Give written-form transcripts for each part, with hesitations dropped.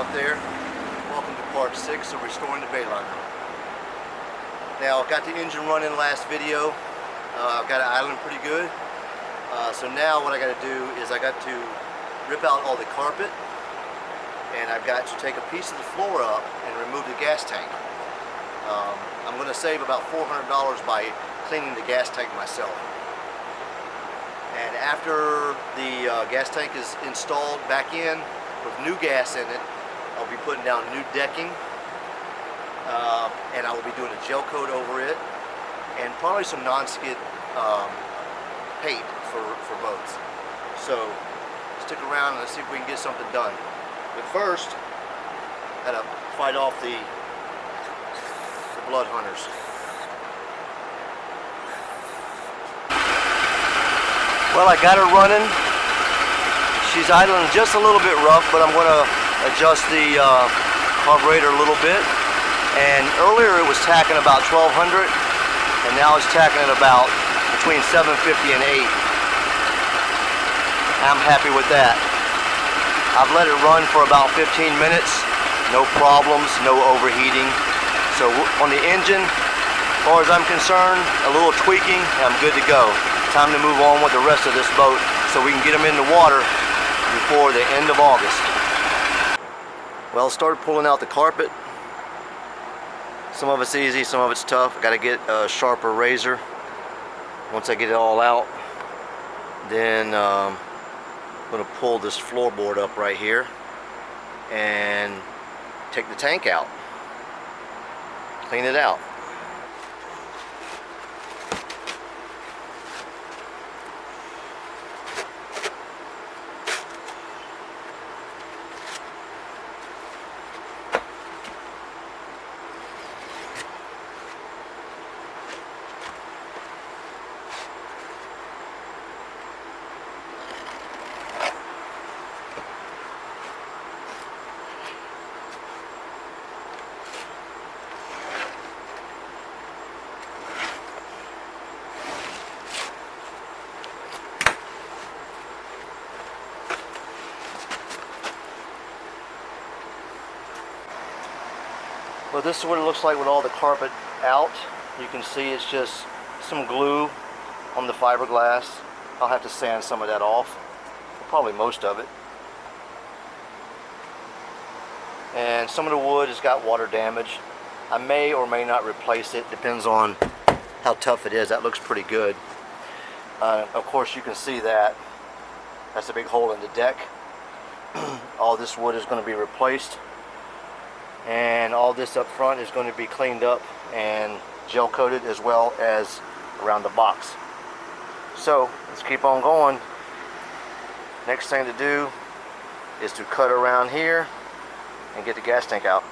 out there. Welcome to part 6 of restoring the Bayliner. Now, I've got the engine running last video. I've got it idling pretty good. So now what I got to do is I got to rip out all the carpet, and I've got to take a piece of the floor up and remove the gas tank. I'm going to save about $400 by cleaning the gas tank myself. And after the gas tank is installed back in with new gas in it, I'll be putting down new decking, and I will be doing a gel coat over it, and probably some non-skid paint for boats. So stick around and let's see if we can get something done. But first, I gotta fight off the blood hunters. Well, I got her running. She's idling just a little bit rough, but I'm going to adjust the carburetor a little bit. And earlier it was tacking about 1200, and now it's tacking at about between 750 and 8. I'm happy with that. I've let it run for about 15 minutes, no problems, no overheating. So on the engine, as far as I'm concerned, a little tweaking, and I'm good to go. Time to move on with the rest of this boat so we can get them in the water before the end of August. Well, started pulling out the carpet. Some of it's easy, some of it's tough. I got to get a sharper razor. Once I get it all out, then I'm going to pull this floorboard up right here and take the tank out. Clean it out. Well, this is what it looks like with all the carpet out. You can see it's just some glue on the fiberglass. I'll have to sand some of that off, probably most of it. And some of the wood has got water damage. I may or may not replace it, depends on how tough it is. That looks pretty good. Of course, you can see that. That's a big hole in the deck. All this wood is going to be replaced. And all this up front is going to be cleaned up and gel coated, as well as around the box. So let's keep on going. Next thing to do is to cut around here and get the gas tank out.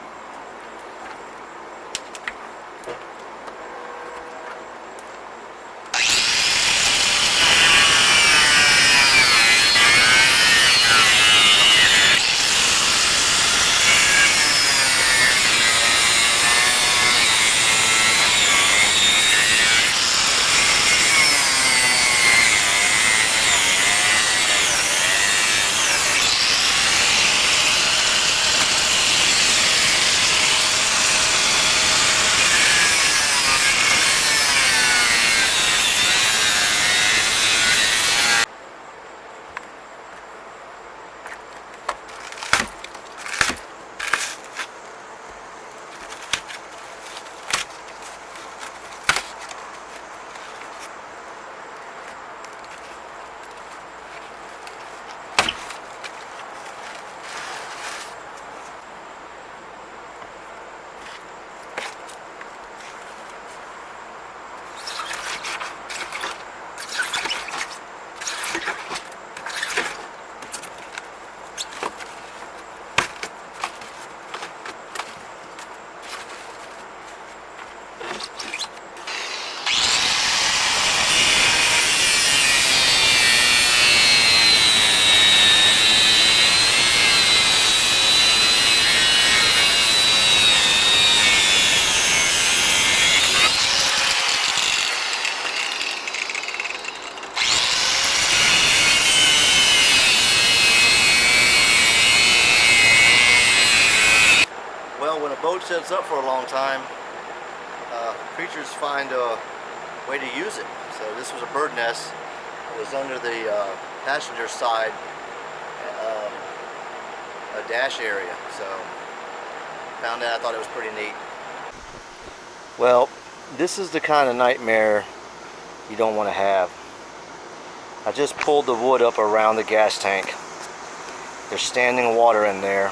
sits up for a long time, creatures find a way to use it. So this was a bird nest. It was under the passenger side a dash area. So found that. I thought it was pretty neat. Well, this is the kind of nightmare you don't want to have. I just pulled the wood up around the gas tank. There's standing water in there.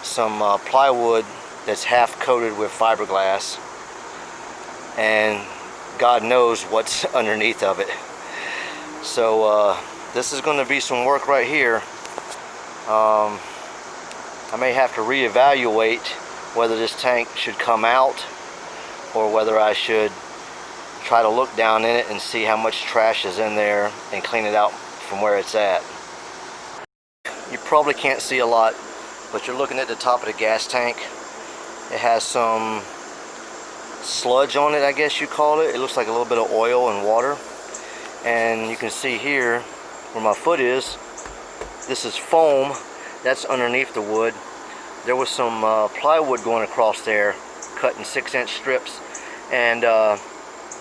Some plywood that's half coated with fiberglass, and God knows what's underneath of it. So this is going to be some work right here. I may have to reevaluate whether this tank should come out or whether I should try to look down in it and see how much trash is in there and clean it out from where it's at. You probably can't see a lot, but you're looking at the top of the gas tank. It has some sludge on it, I guess you call it. It looks like a little bit of oil and water. And you can see here where my foot is, this is foam. That's underneath the wood. There was some plywood going across there, cut in 6-inch strips, and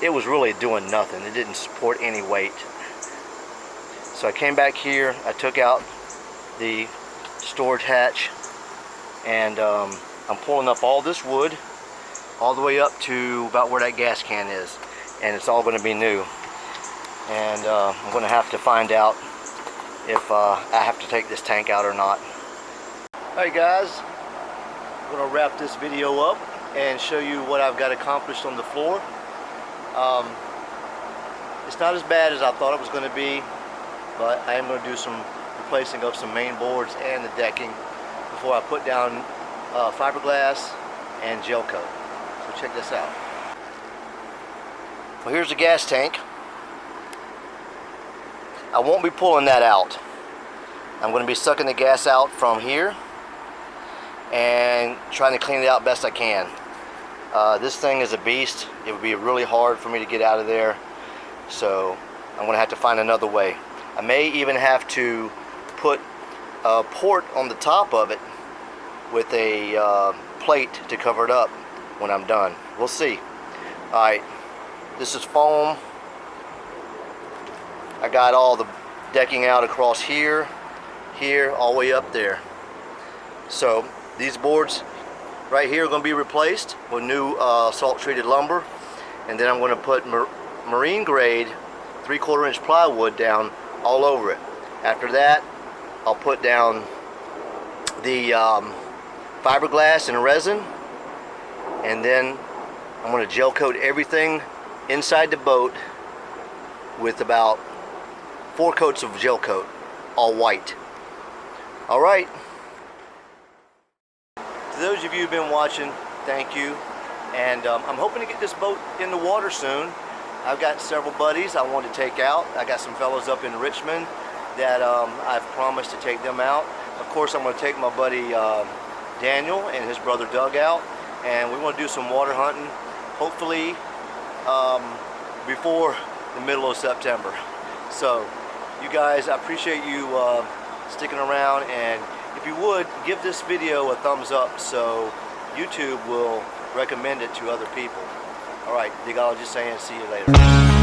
it was really doing nothing. It didn't support any weight. So I came back here, I took out the storage hatch, and I'm pulling up all this wood all the way up to about where that gas can is, and it's all going to be new. And I'm going to have to find out if I have to take this tank out or not. Alright guys, I'm going to wrap this video up and show you what I've got accomplished on the floor. It's not as bad as I thought it was going to be, but I am going to do some replacing of some main boards and the decking before I put down fiberglass and gel coat. So check this out. Well, here's the gas tank. I won't be pulling that out. I'm going to be sucking the gas out from here and trying to clean it out best I can. This thing is a beast. It would be really hard for me to get out of there, so I'm going to have to find another way. I may even have to put a port on the top of it with a plate to cover it up when I'm done. We'll see. Alright, this is foam. I got all the decking out across here, all the way up there. So these boards right here are going to be replaced with new salt treated lumber, and then I'm going to put marine grade 3/4 inch plywood down all over it. After that, I'll put down the fiberglass and resin, and then I'm going to gel coat everything inside the boat with about 4 coats of gel coat, all white. Alright. To those of you who've been watching, thank you. And I'm hoping to get this boat in the water soon. I've got several buddies I want to take out. I got some fellows up in Richmond that I've promised to take them out. Of course, I'm going to take my buddy Daniel and his brother Doug out, and we want to do some water hunting, hopefully before the middle of September. So you guys, I appreciate you sticking around, and if you would, give this video a thumbs up so YouTube will recommend it to other people. Alright, Digologist saying, see you later.